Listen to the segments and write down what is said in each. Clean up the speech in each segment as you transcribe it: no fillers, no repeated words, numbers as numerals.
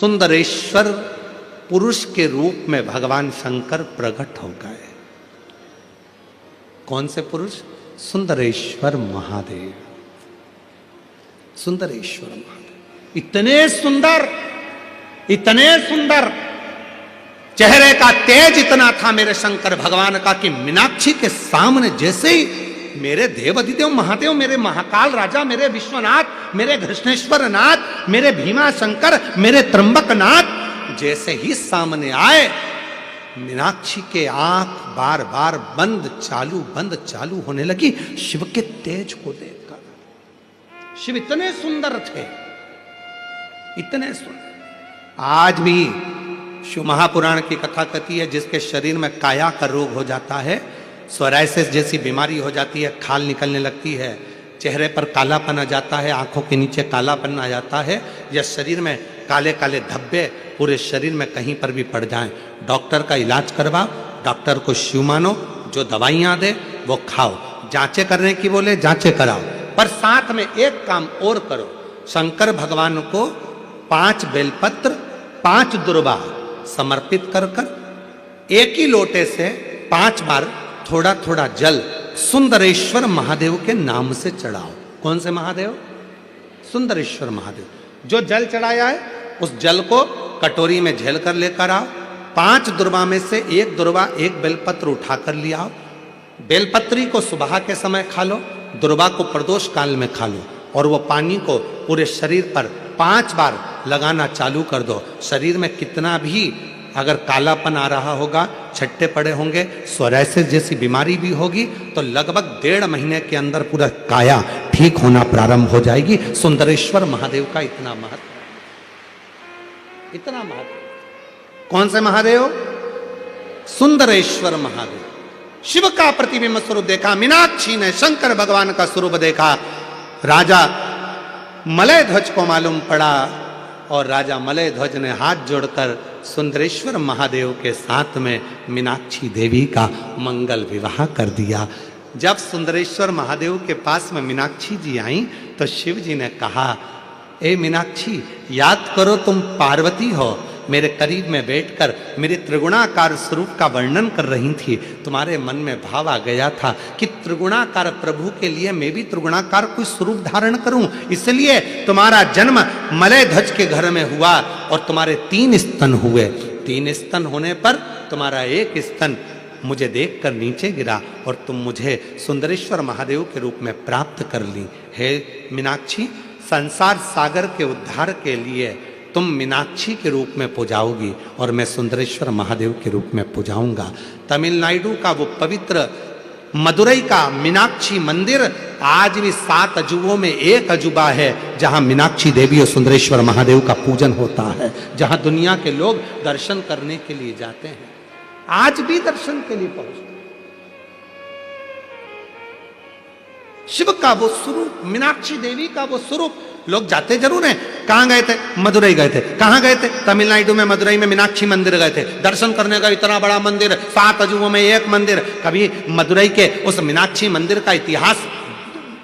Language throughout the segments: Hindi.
सुंदरेश्वर पुरुष के रूप में भगवान शंकर प्रकट हो गए। कौन से पुरुष? सुंदरेश्वर महादेव। सुंदरेश्वर महादेव इतने सुंदर, इतने सुंदर, चेहरे का तेज इतना था मेरे शंकर भगवान का कि मीनाक्षी के सामने जैसे ही मेरे देव अधिदेव महादेव, मेरे महाकाल राजा, मेरे विश्वनाथ, मेरे कृष्णेश्वर नाथ, मेरे भीमा शंकर, मेरे त्र्यंबक नाथ जैसे ही सामने आए, मीनाक्षी के आंख बार बार बंद चालू होने लगी शिव के तेज को देखकर। शिव इतने सुंदर थे, इतने सुंदर। आज भी शिव महापुराण की कथा कहती है जिसके शरीर में काया का रोग हो जाता है, सोराइसिस जैसी बीमारी हो जाती है, खाल निकलने लगती है, चेहरे पर कालापन आ जाता है, आंखों के नीचे कालापन आ जाता है, या शरीर में काले काले धब्बे पूरे शरीर में कहीं पर भी पड़ जाएं, डॉक्टर का इलाज करवाओ, डॉक्टर को शिव मानो, जो दवाइयां दे वो खाओ, जांचें करने की बोले जांचें कराओ, पर साथ में एक काम और करो, शंकर भगवान को 5 बेलपत्र 5 दुर्वा समर्पित कर कर एक ही लोटे से 5 बार थोड़ा थोड़ा जल सुंदरेश्वर महादेव के नाम से चढ़ाओ। कौन से महादेव? सुंदरेश्वर महादेव। जो जल चढ़ाया है उस जल को कटोरी में झेल कर लेकर आओ, 5 दुर्वा में से 1 दुर्वा 1 बेलपत्र उठा कर ले आओ। बेलपत्री को सुबह के समय खा लो, दुर्वा को प्रदोष काल में खा लो, और वो पानी को पूरे शरीर पर 5 बार लगाना चालू कर दो। शरीर में कितना भी अगर कालापन आ रहा होगा, छट्टे पड़े होंगे, सोराइसिस जैसी बीमारी भी होगी, तो लगभग 1.5 महीने के अंदर पूरा काया ठीक होना प्रारंभ हो जाएगी। सुंदरेश्वर महादेव का इतना महत्व, इतना महत्व। कौन से महादेव? सुंदरेश्वर महादेव। शिव का प्रतिबिंब स्वरूप देखा मीनाक्षी ने, शंकर भगवान का स्वरूप देखा। राजा मलय ध्वज को मालूम पड़ा और राजा मलय ध्वज ने हाथ जोड़कर सुंदरेश्वर महादेव के साथ में मीनाक्षी देवी का मंगल विवाह कर दिया। जब सुंदरेश्वर महादेव के पास में मीनाक्षी जी आई तो शिव जी ने कहा, ए मीनाक्षी, याद करो तुम पार्वती हो, मेरे करीब में बैठकर मेरे त्रिगुणाकार स्वरूप का वर्णन कर रही थी, तुम्हारे मन में भाव आ गया था कि त्रिगुणाकार प्रभु के लिए मैं भी त्रिगुणाकार कोई स्वरूप धारण करूं, इसलिए तुम्हारा जन्म मलय ध्वज के घर में हुआ और तुम्हारे 3 स्तन हुए। 3 स्तन होने पर तुम्हारा 1 स्तन मुझे देखकर नीचे गिरा और तुम मुझे सुंदरेश्वर महादेव के रूप में प्राप्त कर ली। हे मीनाक्षी, संसार सागर के उद्धार के लिए तुम मीनाक्षी के रूप में पूजाओगी और मैं सुंदरेश्वर महादेव के रूप में पूजाऊंगा। तमिलनाडु का वो पवित्र मदुरई का मीनाक्षी मंदिर आज भी 7 अजूबों में एक अजूबा है जहां मीनाक्षी देवी और सुंदरेश्वर महादेव का पूजन होता है, जहां दुनिया के लोग दर्शन करने के लिए जाते हैं, आज भी दर्शन के लिए पहुंचते हैं। शिव का वो स्वरूप, मीनाक्षी देवी का वो स्वरूप, लोग जाते जरूर हैं। कहां गए थे? मदुरई गए थे। कहां गए थे? तमिलनाडु में मदुरई में मीनाक्षी मंदिर गए थे दर्शन करने का। इतना बड़ा मंदिर, 7 अजूबों में एक मंदिर। कभी मदुरई के उस मीनाक्षी मंदिर का इतिहास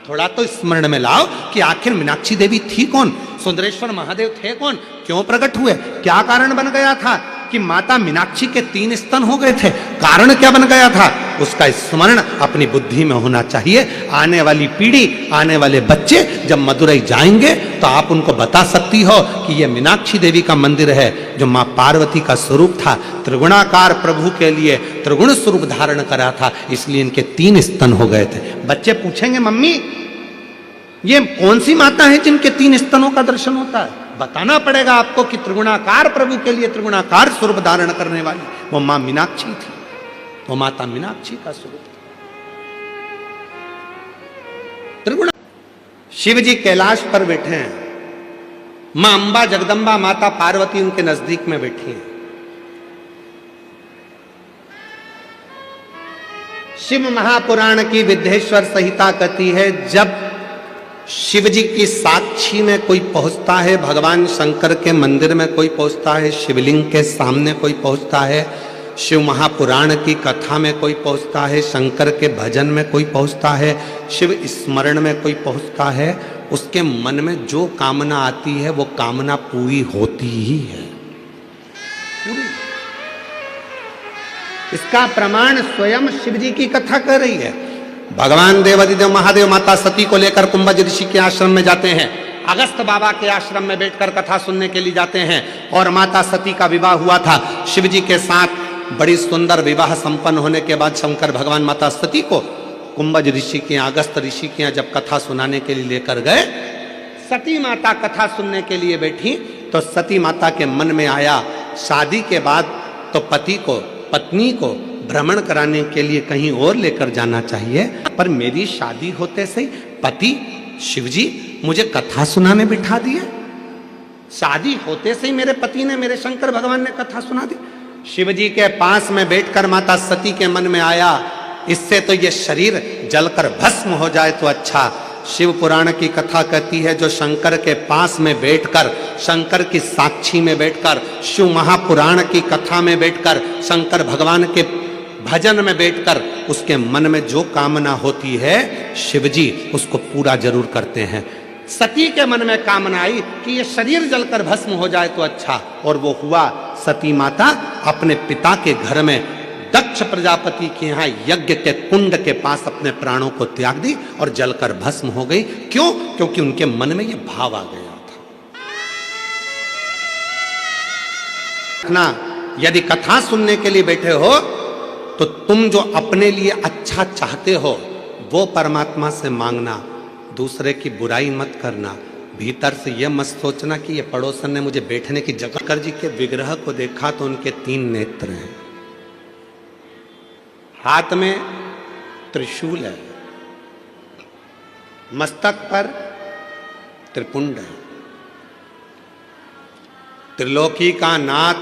थोड़ा तो स्मरण में लाओ कि आखिर मीनाक्षी देवी थी कौन, सुंदरेश्वर महादेव थे कौन, क्यों प्रकट हुए, क्या कारण बन गया था कि माता मीनाक्षी के 3 स्तन हो गए थे, कारण क्या बन गया था, उसका स्मरण अपनी बुद्धि में होना चाहिए। आने वाली पीढ़ी, आने वाले बच्चे जब मदुरई जाएंगे तो आप उनको बता सकती हो कि यह मीनाक्षी देवी का मंदिर है जो मां पार्वती का स्वरूप था, त्रिगुणाकार प्रभु के लिए त्रिगुण स्वरूप धारण करा था, इसलिए इनके 3 स्तन हो गए थे। बच्चे पूछेंगे, मम्मी ये कौन सी माता है जिनके 3 स्तनों का दर्शन होता है? बताना पड़ेगा आपको कि त्रिगुणाकार प्रभु के लिए त्रिगुणाकार स्वरूप धारण करने वाली वो मां मीनाक्षी थी, वो माता मीनाक्षी का स्वरूप था। त्रिगुण शिव जी कैलाश पर बैठे हैं, मां अंबा जगदंबा माता पार्वती उनके नजदीक में बैठी हैं। शिव महापुराण की विद्येश्वर संहिता कहती है, जब शिव जी की साक्षी में कोई पहुंचता है, भगवान शंकर के मंदिर में कोई पहुंचता है, शिवलिंग के सामने कोई पहुंचता है, शिव महापुराण की कथा में कोई पहुंचता है, शंकर के भजन में कोई पहुंचता है, शिव स्मरण में कोई पहुंचता है, उसके मन में जो कामना आती है वो कामना पूरी होती ही है। पूरी। इसका प्रमाण स्वयं शिव जी की कथा कर रही है। भगवान देवादिदेव महादेव माता सती को लेकर कुंभज ऋषि के आश्रम में जाते हैं, अगस्त बाबा के आश्रम में बैठकर कथा सुनने के लिए जाते हैं। और माता सती का विवाह हुआ था शिव जी के साथ। बड़ी सुंदर विवाह संपन्न होने के बाद शंकर भगवान माता सती को कुंभज ऋषि के यहाँ, अगस्त ऋषि के यहाँ जब कथा सुनाने के लिए लेकर गए, सती माता कथा सुनने के लिए बैठी तो सती माता के मन में आया शादी के बाद तो पति को, पत्नी को भ्रमण कराने के लिए कहीं और लेकर जाना चाहिए, पर मेरी शादी होते से पति शिवजी मुझे कथा सुनाने बिठा दिए। शादी होते से ही मेरे पति ने, मेरे शंकर भगवान ने कथा सुना दी। शिवजी के पास में बैठकर माता सती के मन में आया, इससे तो ये शरीर जलकर भस्म हो जाए तो अच्छा। शिव पुराण की कथा कहती है जो शंकर के पास में बैठकर, शंकर की साक्षी में बैठकर, शिव महापुराण की कथा में बैठकर, शंकर भगवान के भजन में बैठकर उसके मन में जो कामना होती है शिवजी उसको पूरा जरूर करते हैं। सती के मन में कामना आई कि ये शरीर जलकर भस्म हो जाए तो अच्छा, और वो हुआ। सती माता अपने पिता के घर में दक्ष प्रजापति के यहाँ यज्ञ के कुंड के पास अपने प्राणों को त्याग दी और जलकर भस्म हो गई। क्यों? क्योंकि उनके मन में ये भाव आ गया था ना। यदि कथा सुनने के लिए बैठे हो तो तुम जो अपने लिए अच्छा चाहते हो वो परमात्मा से मांगना, दूसरे की बुराई मत करना। भीतर से यह मत सोचना कि ये पड़ोसन ने मुझे बैठने की जगह। शंकर जी के विग्रह को देखा तो उनके 3 नेत्र हैं, हाथ में त्रिशूल है, मस्तक पर त्रिपुंड है। त्रिलोकी का नाथ,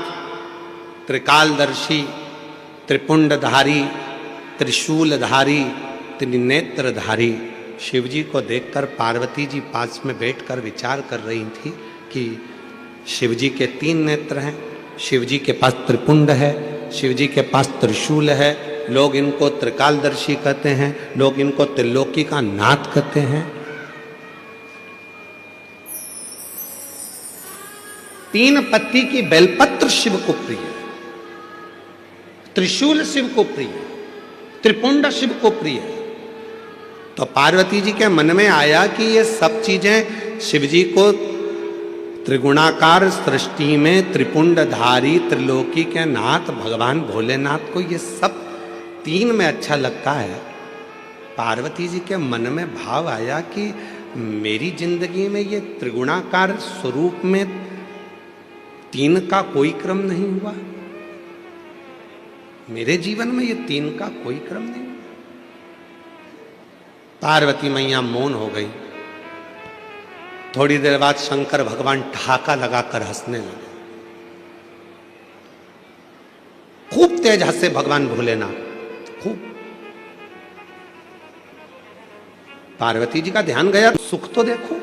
त्रिकालदर्शी, त्रिपुंडधारी, त्रिशूलधारी, त्रिनेत्रधारी शिवजी को देखकर पार्वती जी पास में बैठकर विचार कर रही थी कि शिवजी के 3 नेत्र हैं, शिवजी के पास त्रिपुंड है, शिवजी के पास त्रिशूल है। लोग इनको त्रिकालदर्शी कहते हैं, लोग इनको त्रिलोकी का नाथ कहते हैं। 3 पत्ती की बेलपत्र शिव को प्रिय, त्रिशूल शिव को प्रिय, त्रिपुंड शिव को प्रिय। तो पार्वती जी के मन में आया कि ये सब चीजें शिवजी को त्रिगुणाकार सृष्टि में त्रिपुंडधारी, त्रिलोकी के नाथ भगवान भोलेनाथ को ये सब 3 में अच्छा लगता है। पार्वती जी के मन में भाव आया कि मेरी जिंदगी में ये त्रिगुणाकार स्वरूप में 3 का कोई क्रम नहीं हुआ, मेरे जीवन में ये 3 का कोई क्रम नहीं। पार्वती मैया मौन हो गई। थोड़ी देर बाद शंकर भगवान ठहाका लगाकर हंसने लगे, खूब तेज हंसे भगवान भोलेनाथ, खूब। पार्वती जी का ध्यान गया, सुख तो देखो।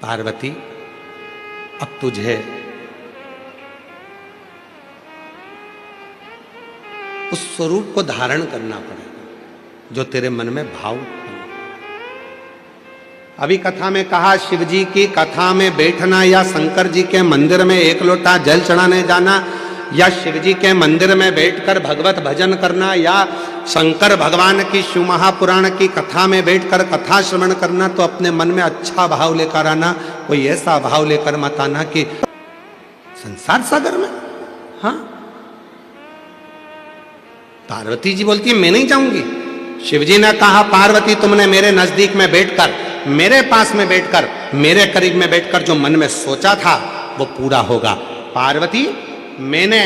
पार्वती अब तुझे उस स्वरूप को धारण करना पड़ेगा जो तेरे मन में भाव। अभी कथा में कहा शिवजी की कथा में बैठना या शंकर जी के मंदिर में 1 लोटा जल चढ़ाने जाना या शिवजी के मंदिर में बैठकर भगवत भजन करना या शंकर भगवान की शिव महापुराण की कथा में बैठकर कथा श्रवण करना, तो अपने मन में अच्छा भाव लेकर आना। कोई ऐसा भाव लेकर मत आना कि संसार सागर में। हाँ, पार्वती जी बोलती है मैं नहीं जाऊंगी। शिवजी ने कहा पार्वती तुमने मेरे नजदीक में बैठकर, मेरे पास में बैठकर, मेरे करीब में बैठकर जो मन में सोचा था वो पूरा होगा। पार्वती मैंने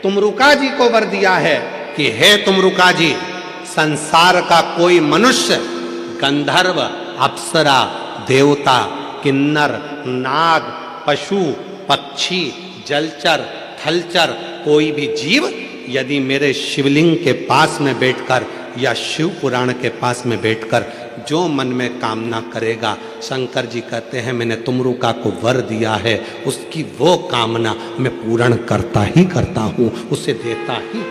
तुमरुका जी को वर दिया है कि हे तुमरुका जी, संसार का कोई मनुष्य, गंधर्व, अप्सरा, देवता, किन्नर, नाग, पशु, पक्षी, जलचर, थलचर, कोई भी जीव यदि मेरे शिवलिंग के पास में बैठकर या शिव पुराण के पास में बैठकर जो मन में कामना करेगा, शंकर जी कहते हैं मैंने तुमरुका को वर दिया है, उसकी वो कामना मैं पूर्ण करता ही करता हूं, उसे देता ही।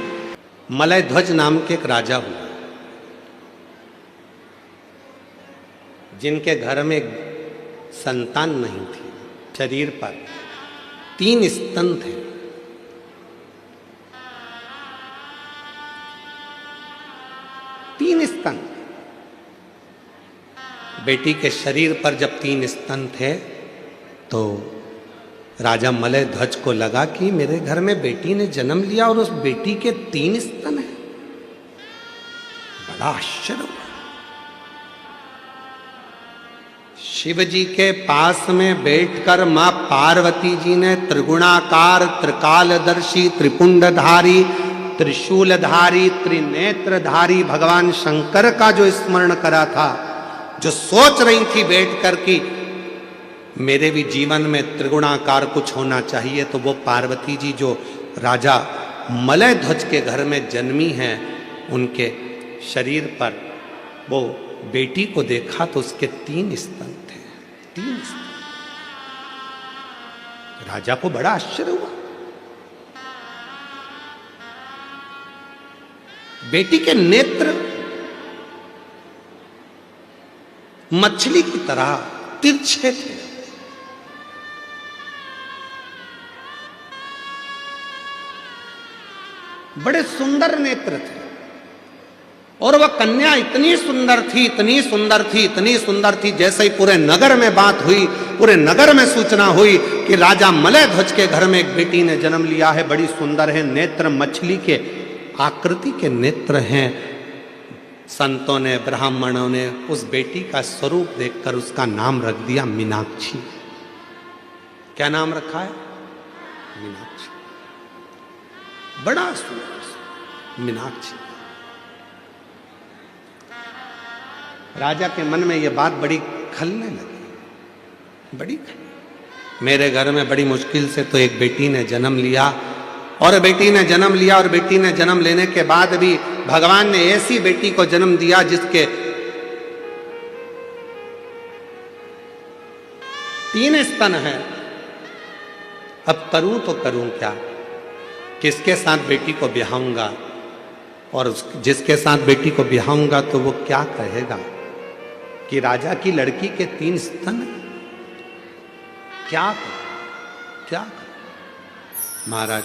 मलय ध्वज नाम के एक राजा हुआ जिनके घर में संतान नहीं थी। शरीर पर 3 स्तन थे। तीन स्तन। बेटी के शरीर पर जब 3 स्तन थे तो राजा मलय ध्वज को लगा कि मेरे घर में बेटी ने जन्म लिया और उस बेटी के 3 स्तन हैं। बड़ा आश्चर्य हुआ। शिव जी के पास में बैठकर मां पार्वती जी ने त्रिगुणाकार, त्रिकालदर्शी, त्रिपुंडधारी, त्रिशूलधारी, त्रिनेत्रधारी भगवान शंकर का जो स्मरण करा था, जो सोच रही थी बैठकर कि मेरे भी जीवन में त्रिगुणाकार कुछ होना चाहिए, तो वो पार्वती जी जो राजा मलय ध्वज के घर में जन्मी हैं, उनके शरीर पर वो बेटी को देखा तो उसके 3 स्तन थे। 3 स्तन। राजा को बड़ा आश्चर्य हुआ। बेटी के नेत्र मछली की तरह तिरछे थे। बड़े सुंदर नेत्र थे। और वह कन्या इतनी सुंदर थी, इतनी सुंदर थी, इतनी सुंदर थी, जैसे ही पूरे नगर में बात हुई, पूरे नगर में सूचना हुई कि राजा मलय ध्वज के घर में एक बेटी ने जन्म लिया है, बड़ी सुंदर है, नेत्र मछली के आकृति के नेत्र हैं। संतों ने, ब्राह्मणों ने उस बेटी का स्वरूप देखकर उसका नाम रख दिया मीनाक्षी। क्या नाम रखा है? मीनाक्षी। बड़ा सुंदर मीनाक्षी। राजा के मन में यह बात बड़ी खलने लगी, बड़ी खलने। मेरे घर में बड़ी मुश्किल से तो एक बेटी ने जन्म लिया, और बेटी ने जन्म लिया, और बेटी ने जन्म लेने के बाद भी भगवान ने ऐसी बेटी को जन्म दिया जिसके 3 स्तन हैं। अब करूं तो करूं क्या? किसके साथ बेटी को ब्याहूंगा? और जिसके साथ बेटी को ब्याहूंगा तो वो क्या कहेगा कि राजा की लड़की के 3 स्तन? क्या क्या महाराज,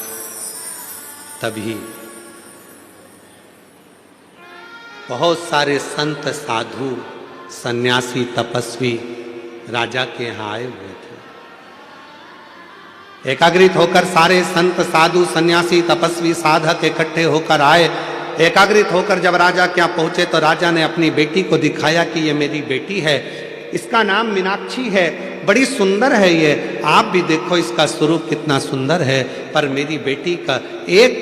तभी बहुत सारे संत, साधु, सन्यासी, तपस्वी राजा के यहाँ आए हुए थे। एकाग्रित होकर सारे संत, साधु, सन्यासी, तपस्वी, साधक इकट्ठे होकर आए। एकाग्रित होकर जब राजा के यहाँ पहुंचे तो राजा ने अपनी बेटी को दिखाया कि ये मेरी बेटी है, इसका नाम मीनाक्षी है, बड़ी सुंदर है ये, आप भी देखो इसका स्वरूप कितना सुंदर है, पर मेरी बेटी का एक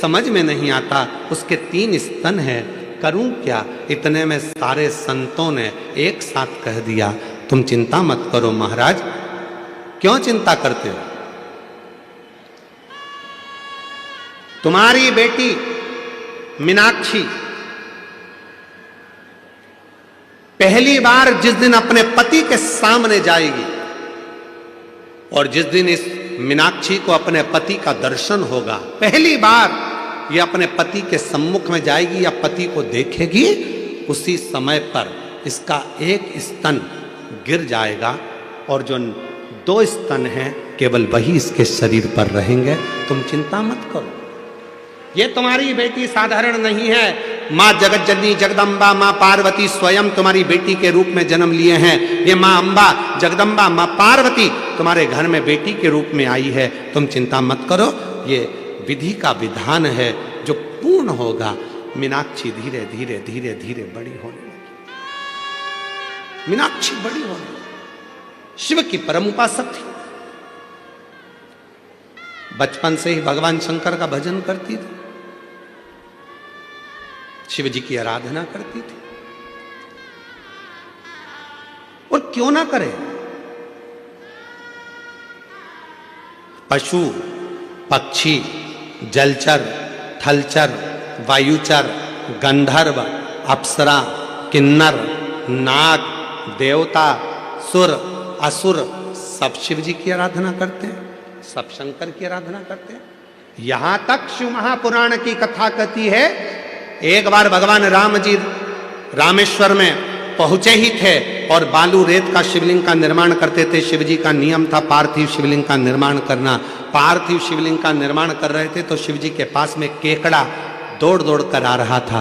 समझ में नहीं आता, उसके 3 स्तन हैं, करूं क्या? इतने में सारे संतों ने एक साथ कह दिया, तुम चिंता मत करो महाराज। क्यों चिंता करते हो? तुम्हारी बेटी मीनाक्षी पहली बार जिस दिन अपने पति के सामने जाएगी, और जिस दिन इस मीनाक्षी को अपने पति का दर्शन होगा, पहली बार ये अपने पति के सम्मुख में जाएगी या पति को देखेगी, उसी समय पर इसका एक स्तन गिर जाएगा, और जो 2 स्तन हैं केवल वही इसके शरीर पर रहेंगे। तुम चिंता मत करो, ये तुम्हारी बेटी साधारण नहीं है। माँ जगत जननी जगदम्बा, माँ पार्वती स्वयं तुम्हारी बेटी के रूप में जन्म लिए हैं। ये माँ अम्बा, जगदम्बा, माँ पार्वती तुम्हारे घर में बेटी के रूप में आई है। तुम चिंता मत करो, ये विधि का विधान है जो पूर्ण होगा। मीनाक्षी धीरे धीरे धीरे धीरे बड़ी होने लगी। मीनाक्षी बड़ी होने लगी। शिव की परम उपासक थी, बचपन से ही भगवान शंकर का भजन करती थी, शिव जी की आराधना करती थी। और क्यों ना करे? पशु, पक्षी, जलचर, थलचर, वायुचर, गंधर्व, अप्सरा, किन्नर, नाग, देवता, सुर, असुर सब शिव जी की आराधना करते हैं, सब शंकर की आराधना करते हैं। यहां तक शिव महापुराण की कथा कहती है, एक बार भगवान राम जी रामेश्वर में पहुंचे ही थे और बालू रेत का शिवलिंग का निर्माण करते थे। शिव जी का नियम था पार्थिव शिवलिंग का निर्माण करना। पार्थिव शिवलिंग का निर्माण कर रहे थे तो शिव जी के पास में केकड़ा दौड़ दौड़ कर आ रहा था।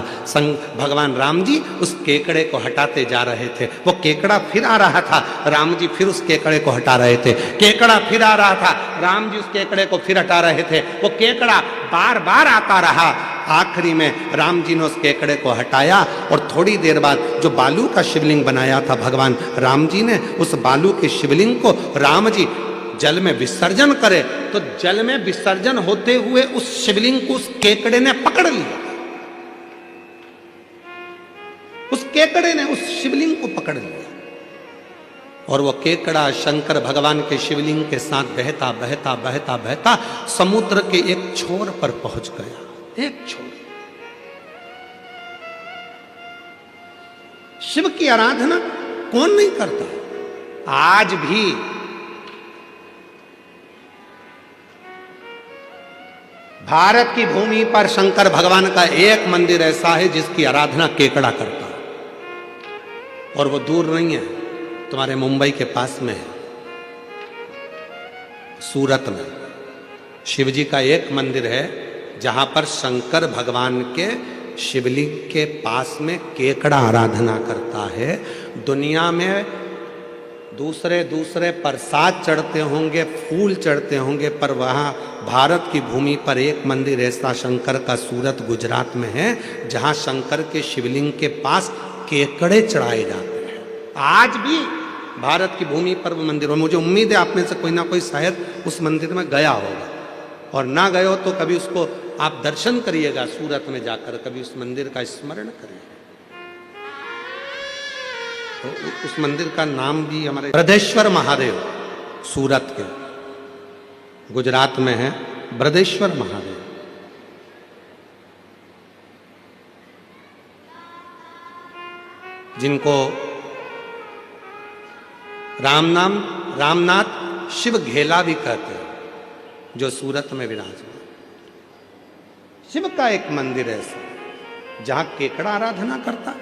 भगवान राम जी उस केकड़े को हटाते जा रहे थे। वो केकड़ा फिर आ रहा था, राम जी फिर उस केकड़े को हटा रहे थे। केकड़ा फिर आ रहा था, राम जी उस केकड़े को फिर हटा रहे थे। वो केकड़ा बार बार आता रहा। आखिरी में राम जी ने उस केकड़े को हटाया और थोड़ी देर बाद जो बालू का शिवलिंग बनाया था भगवान राम जी ने, उस बालू के शिवलिंग को राम जी जल में विसर्जन करे तो जल में विसर्जन होते हुए उस शिवलिंग को उस केकड़े ने पकड़ लिया। उस केकड़े ने उस शिवलिंग को पकड़ लिया और वो केकड़ा शंकर भगवान के शिवलिंग के साथ बहता बहता बहता बहता समुद्र के एक छोर पर पहुंच गया। एक छोर। शिव की आराधना कौन नहीं करता? आज भी भारत की भूमि पर शंकर भगवान का एक मंदिर ऐसा है जिसकी आराधना केकड़ा करता है और वो दूर नहीं है, तुम्हारे मुंबई के पास में है, सूरत में। शिव जी का एक मंदिर है जहां पर शंकर भगवान के शिवलिंग के पास में केकड़ा आराधना करता है। दुनिया में दूसरे दूसरे प्रसाद चढ़ते होंगे, फूल चढ़ते होंगे, पर वहाँ भारत की भूमि पर एक मंदिर ऐसा शंकर का सूरत गुजरात में है जहाँ शंकर के शिवलिंग के पास केकड़े चढ़ाए जाते हैं। आज भी भारत की भूमि पर वो मंदिर हो। मुझे उम्मीद है आप में से कोई ना कोई शायद उस मंदिर में गया होगा, और ना गए हो तो कभी उसको आप दर्शन करिएगा सूरत में जाकर, कभी उस मंदिर का स्मरण करिएगा। तो उस मंदिर का नाम भी हमारे ब्रजेश्वर महादेव, सूरत के, गुजरात में है ब्रजेश्वर महादेव। जिनको रामनाथ शिव घेला भी कहते हैं, जो सूरत में विराजमान। शिव का एक मंदिर है ऐसा जहां केकड़ा आराधना करता,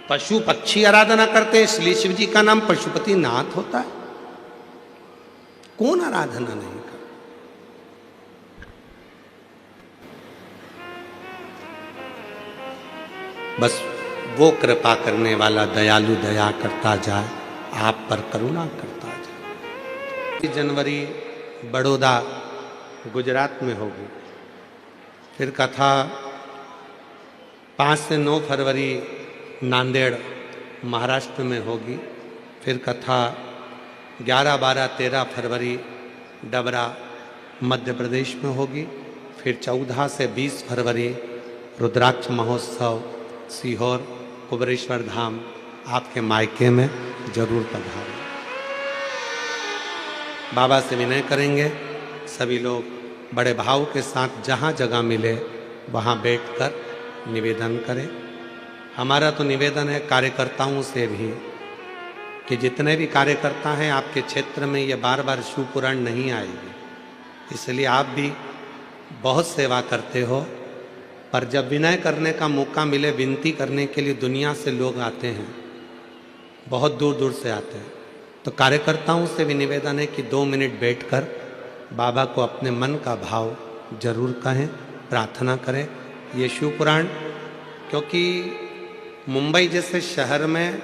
पशु पक्षी आराधना करते हैं, इसलिए शिव जी का नाम पशुपति नाथ होता है। कौन आराधना नहीं करता? बस वो कृपा करने वाला दयालु दया करता जाए, आप पर करुणा करता जाए। जनवरी बड़ौदा गुजरात में होगी, फिर कथा 5 से 9 फरवरी नांदेड़ महाराष्ट्र में होगी, फिर कथा 11, 12, 13 फरवरी डबरा मध्य प्रदेश में होगी, फिर 14 से 20 फरवरी रुद्राक्ष महोत्सव सीहोर कुबरेश्वर धाम। आपके मायके में जरूर पधारें। बाबा से विनय करेंगे सभी लोग बड़े भाव के साथ जहाँ जगह मिले वहाँ बैठकर निवेदन करें। हमारा तो निवेदन है कार्यकर्ताओं से भी कि जितने भी कार्यकर्ता हैं आपके क्षेत्र में ये बार बार शिव पुराण नहीं आएगी, इसलिए आप भी बहुत सेवा करते हो, पर जब विनय करने का मौका मिले, विनती करने के लिए दुनिया से लोग आते हैं, बहुत दूर दूर से आते हैं, तो कार्यकर्ताओं से भी निवेदन है कि 2 मिनट बैठकर बाबा को अपने मन का भाव जरूर कहें, प्रार्थना करें। ये शिव पुराण, क्योंकि मुंबई जैसे शहर में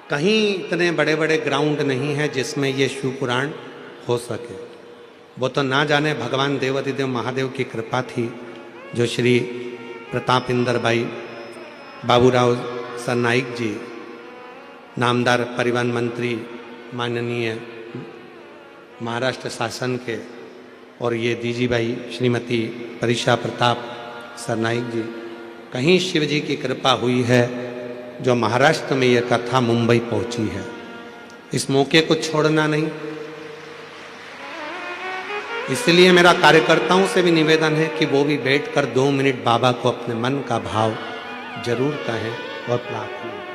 कहीं इतने बड़े बड़े ग्राउंड नहीं है जिसमें ये शिव पुराण हो सके। वो तो ना जाने भगवान देवाधिदेव महादेव की कृपा थी, जो श्री प्रताप इंदर भाई बाबूराव सरनाइक जी, नामदार परिवहन मंत्री माननीय महाराष्ट्र शासन के, और ये दीजी भाई श्रीमती परिशा प्रताप सरनाइक जी, कहीं शिव जी की कृपा हुई है जो महाराष्ट्र में यह कथा मुंबई पहुंची है। इस मौके को छोड़ना नहीं। इसलिए मेरा कार्यकर्ताओं से भी निवेदन है कि वो भी बैठकर 2 मिनट बाबा को अपने मन का भाव जरूर कहें और प्रार्थना करें।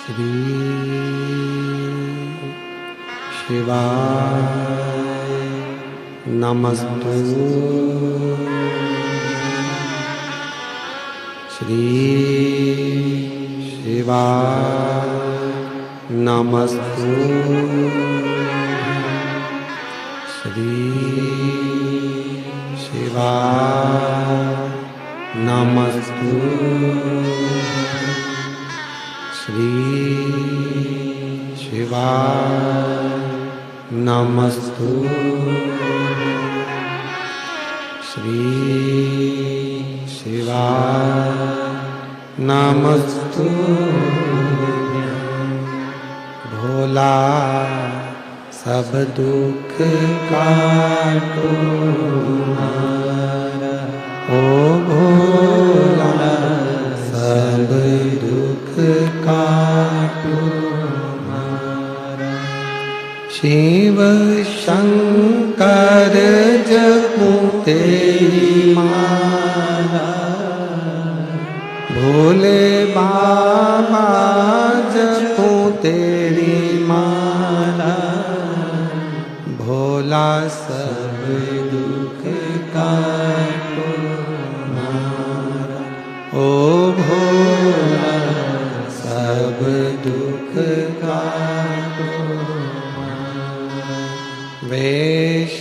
श्री शिवाय नमस्तु। श्री शिवाय नमस्तु। श्री शिवाय नमस्तु। श्री शिवाय नमस्तु। श्री शिवाय नमस्तु। भोला सब दुख काटो हमारा, ओ भोला सब दुख काटो हमारा। शिव शंकर जपो तेरी माला, भोले बाबा जपो तेरी माला। भोला सब दुख काटो हमारा, ओ भोला सब दुख काटो हमारा। वेश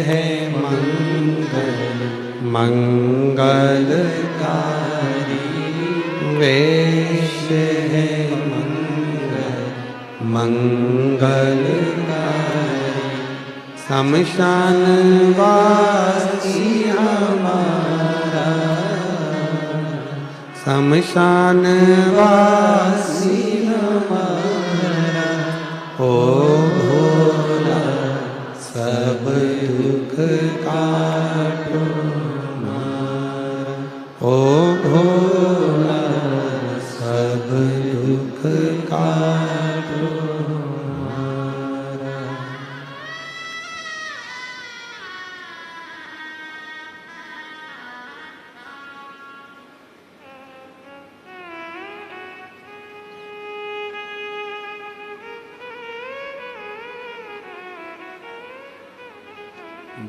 है मंगल मंगलकारी, वेश है मंगल मंगलकारी। शमशान वासी हमारा, शमशान वासी हमारा। ओ भोला सब दुख काटो हमारा, ओ भोला सब दुख काटो हमारा।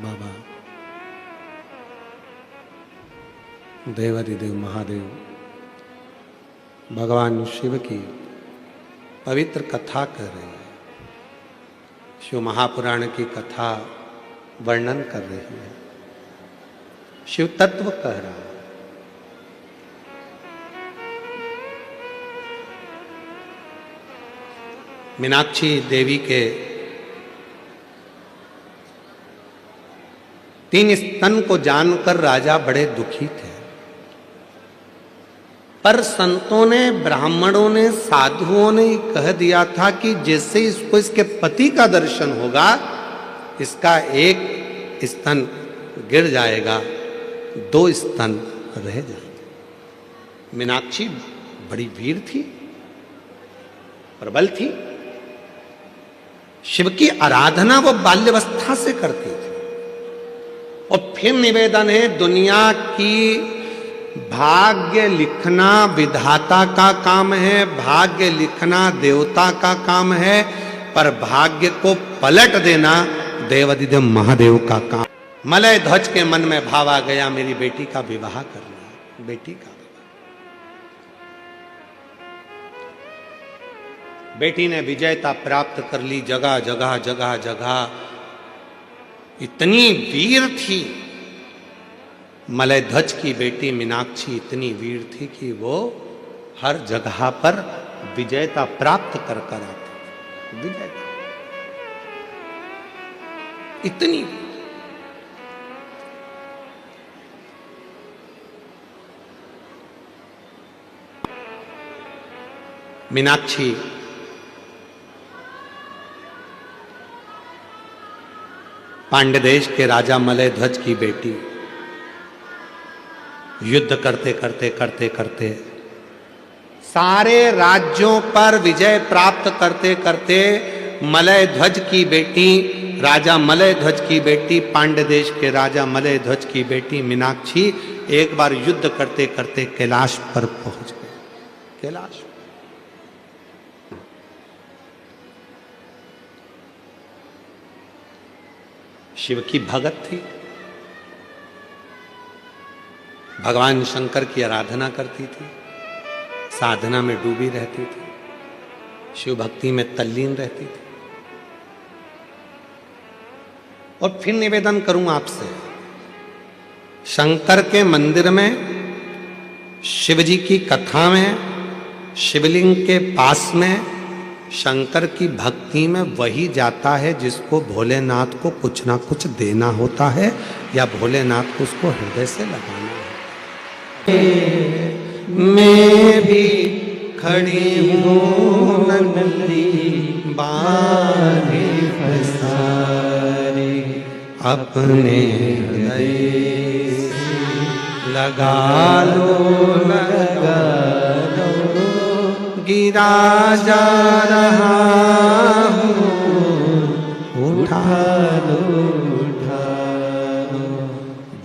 बाबा देवाधिदेव महादेव भगवान शिव की पवित्र कथा कर रहे हैं। शिव महापुराण की कथा वर्णन कर रही है, शिव तत्व कह रहा है। मीनाक्षी देवी के 3 स्तन को जानकर राजा बड़े दुखी थे, पर संतों ने, ब्राह्मणों ने, साधुओं ने कह दिया था कि जैसे इसको इसके पति का दर्शन होगा, इसका एक स्तन गिर जाएगा, 2 स्तन रह जाएंगे। मीनाक्षी बड़ी वीर थी, प्रबल थी। शिव की आराधना वो बाल्यावस्था से करती थी। और फिर निवेदन है, दुनिया की भाग्य लिखना विधाता का काम है, भाग्य लिखना देवता का काम है, पर भाग्य को पलट देना देवाधिदेव महादेव का काम। मलय ध्वज के मन में भाव आ गया, मेरी बेटी का विवाह करना है, बेटी का विवाह। बेटी ने विजयता प्राप्त कर ली, जगह जगह जगह जगह। इतनी वीर थी मलय ध्वज की बेटी मीनाक्षी, इतनी वीर थी कि वो हर जगह पर विजयता प्राप्त कर कर आती। विजयता इतनी मीनाक्षी पांड्य देश के राजा मलय ध्वज की बेटी। युद्ध करते करते करते करते सारे राज्यों पर विजय प्राप्त करते करते मलय ध्वज की बेटी, राजा मलय ध्वज की बेटी, पांड्य देश के राजा मलय ध्वज की बेटी मीनाक्षी एक बार युद्ध करते करते कैलाश पर पहुंच गए। कैलाश शिव की भगत थी, भगवान शंकर की आराधना करती थी, साधना में डूबी रहती थी, शिव भक्ति में तल्लीन रहती थी। और फिर निवेदन करूं आपसे, शंकर के मंदिर में शिव जी की कथा में शिवलिंग के पास में शंकर की भक्ति में वही जाता है जिसको भोलेनाथ को कुछ ना कुछ देना होता है या भोलेनाथ को उसको हृदय से लगाना है। मैं भी खड़ी हूँ नंदी बांधे फसारे, अपने हृदय लगा लो गिरा जा रहा हूँ, उठा लो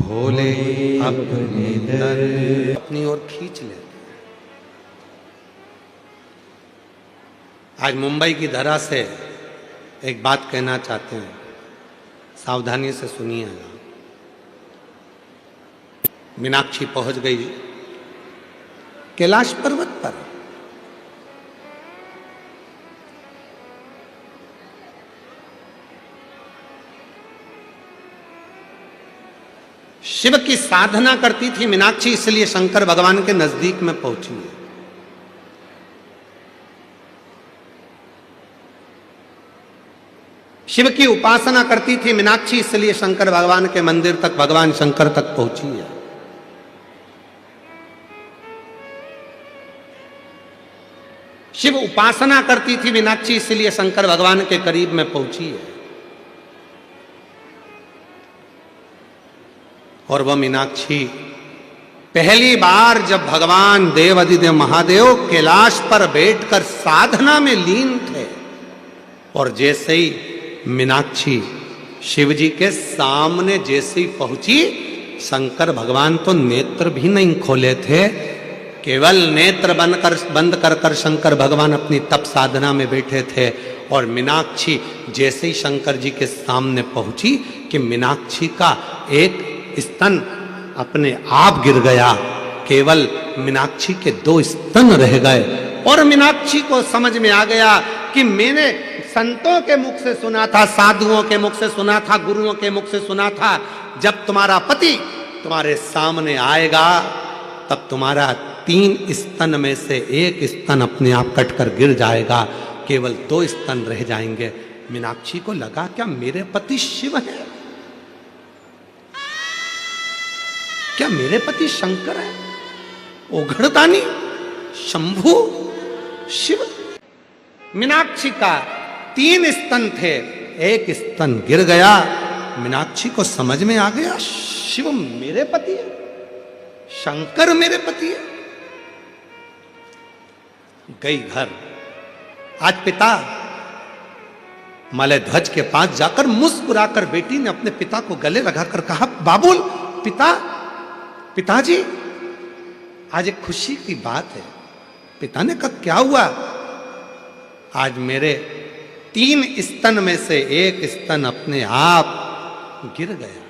भोले अपने दर अपनी ओर खींच ले। आज मुंबई की धरा से एक बात कहना चाहते हैं, सावधानी से सुनिएगा। मीनाक्षी पहुंच गई कैलाश पर्वत पर। शिव की साधना करती थी मीनाक्षी, इसलिए शंकर भगवान के नजदीक में पहुंची है। शिव की उपासना करती थी मीनाक्षी, इसलिए शंकर भगवान के मंदिर तक, भगवान शंकर तक पहुंची है। शिव उपासना करती थी मीनाक्षी, इसलिए शंकर भगवान के करीब में पहुंची है। और वह मीनाक्षी पहली बार जब भगवान देवाधिदेव महादेव कैलाश पर बैठकर साधना में लीन थे, और जैसे ही मीनाक्षी शिव जी के सामने जैसे ही पहुंची, शंकर भगवान तो नेत्र भी नहीं खोले थे, केवल नेत्र बंद कर शंकर भगवान अपनी तप साधना में बैठे थे। और मीनाक्षी जैसे ही शंकर जी के सामने पहुंची कि मीनाक्षी का एक स्तन अपने आप गिर गया, केवल मीनाक्षी के 2 स्तन रह गए। और मीनाक्षी को समझ में आ गया कि मैंने संतों के मुख से सुना था, साधुओं के मुख से सुना था, गुरुओं के मुख से सुना था, जब तुम्हारा पति तुम्हारे सामने आएगा तब तुम्हारा 3 स्तन में से 1 स्तन अपने आप कटकर गिर जाएगा, केवल 2 स्तन रह जाएंगे। मीनाक्षी को लगा क्या मेरे पति शिव है? क्या मेरे पति शंकर है? ओघड़दानी, शंभु, शिव। मीनाक्षी का 3 स्तन थे, 1 स्तन गिर गया। मीनाक्षी को समझ में आ गया शिव मेरे पति है, शंकर मेरे पति है। गई घर। आज पिता मलयध्वज के पास जाकर मुस्कुराकर बेटी ने अपने पिता को गले लगाकर कहा, बाबुल, पिताजी, आज एक खुशी की बात है। पिता ने कहा, क्या हुआ? आज मेरे 3 स्तन में से 1 स्तन अपने आप गिर गया।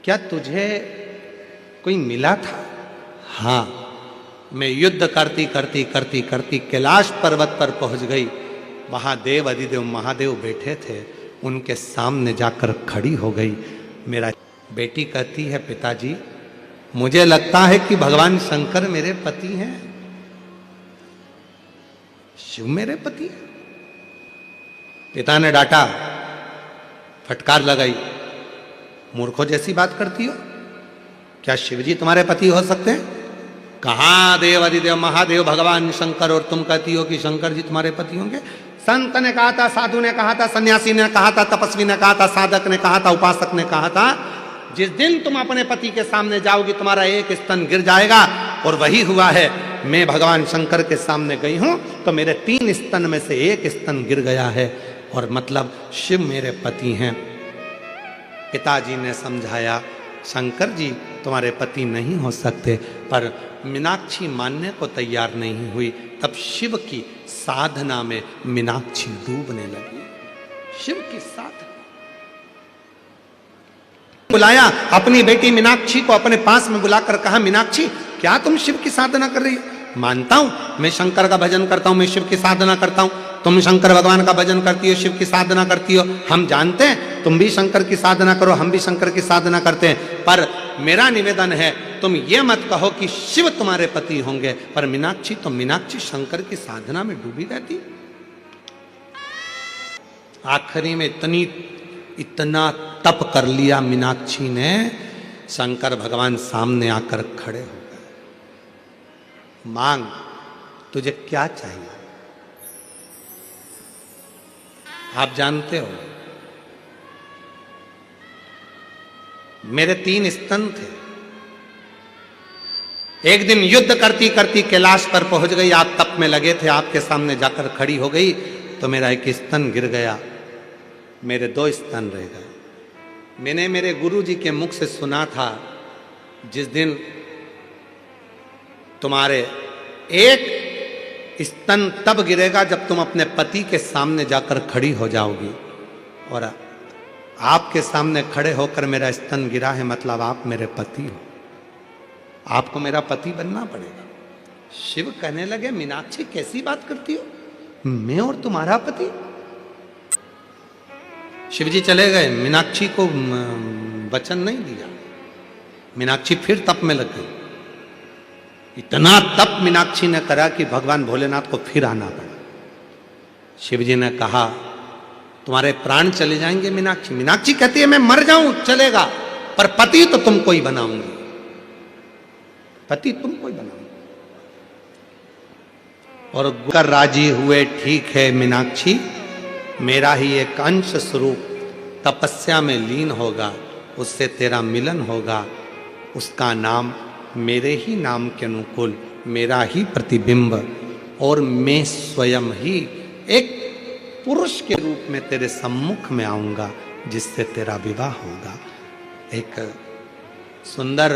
क्या तुझे कोई मिला था? हाँ, मैं युद्ध करती कैलाश पर्वत पर पहुंच गई। वहां देव अधिदेव महादेव बैठे थे, उनके सामने जाकर खड़ी हो गई। मेरा बेटी कहती है, पिताजी, मुझे लगता है कि भगवान शंकर मेरे पति हैं, शिव मेरे पति है। पिता ने डांटा, फटकार लगाई, मूर्खों जैसी बात करती हो, क्या शिवजी तुम्हारे पति हो सकते हैं? कहां देव अधिदेव महादेव भगवान शंकर, और तुम कहती हो कि शंकर जी तुम्हारे पति होंगे? संत ने कहा था, साधु ने कहा था, सन्यासी ने कहा था, तपस्वी ने कहा था, साधक ने कहा था, उपासक ने कहा था, जिस दिन तुम अपने पति के सामने जाओगी तुम्हारा 1 स्तन गिर जाएगा। और वही हुआ है। मैं भगवान शंकर के सामने गई हूं तो मेरे 3 स्तन में से 1 स्तन गिर गया है, और मतलब शिव मेरे पति हैं। पिताजी ने समझाया, शंकर जी तुम्हारे पति नहीं हो सकते, पर मीनाक्षी मानने को तैयार नहीं हुई। तब शिव की साधना में मीनाक्षी डूबने लगी। शिव की साधना, बुलाया, अपनी बेटी मीनाक्षी को अपने पास में बुलाकर कहा, मीनाक्षी क्या तुम शिव की साधना कर रही हो? मानता हूं मैं शंकर का भजन करता हूं, मैं शिव की साधना करता हूं, तुम शंकर भगवान का भजन करती हो, शिव की साधना करती हो, हम जानते हैं तुम भी शंकर की साधना करो, हम भी शंकर की साधना करते हैं, पर मेरा निवेदन है तुम ये मत कहो कि शिव तुम्हारे पति होंगे। पर मीनाक्षी तो मीनाक्षी शंकर की साधना में डूबी रहती। आखिरी में इतना तप कर लिया मीनाक्षी ने, शंकर भगवान सामने आकर खड़े हो गए। मांग, तुझे क्या चाहिए? आप जानते हो मेरे 3 स्तन थे, एक दिन युद्ध करती करती कैलाश पर पहुंच गई, आप तप में लगे थे, आपके सामने जाकर खड़ी हो गई तो मेरा एक स्तन गिर गया, मेरे 2 स्तन रह गए। मैंने मेरे गुरुजी के मुख से सुना था, जिस दिन तुम्हारे एक स्तन तब गिरेगा जब तुम अपने पति के सामने जाकर खड़ी हो जाओगी, और आपके सामने खड़े होकर मेरा स्तन गिरा है, मतलब आप मेरे पति हो, आपको मेरा पति बनना पड़ेगा। शिव कहने लगे, मीनाक्षी कैसी बात करती हो, मैं और तुम्हारा पति? शिवजी चले गए, मीनाक्षी को वचन नहीं दिया, मीनाक्षी फिर तप में लग गई। इतना तप मीनाक्षी ने करा कि भगवान भोलेनाथ को फिर आना पड़ा। शिवजी ने कहा, तुम्हारे प्राण चले जाएंगे मीनाक्षी। मीनाक्षी कहती है, मैं मर जाऊं चलेगा, पर पति तो तुमको ही बनाऊंगी, पति तुमको ही बनाऊंगी। और कर राजी हुए, ठीक है मीनाक्षी, मेरा ही एक अंश स्वरूप तपस्या में लीन होगा, उससे तेरा मिलन होगा, उसका नाम मेरे ही नाम के अनुकूल, मेरा ही प्रतिबिंब, और मैं स्वयं ही एक पुरुष के रूप में तेरे सम्मुख में आऊंगा, जिससे तेरा विवाह होगा। एक सुंदर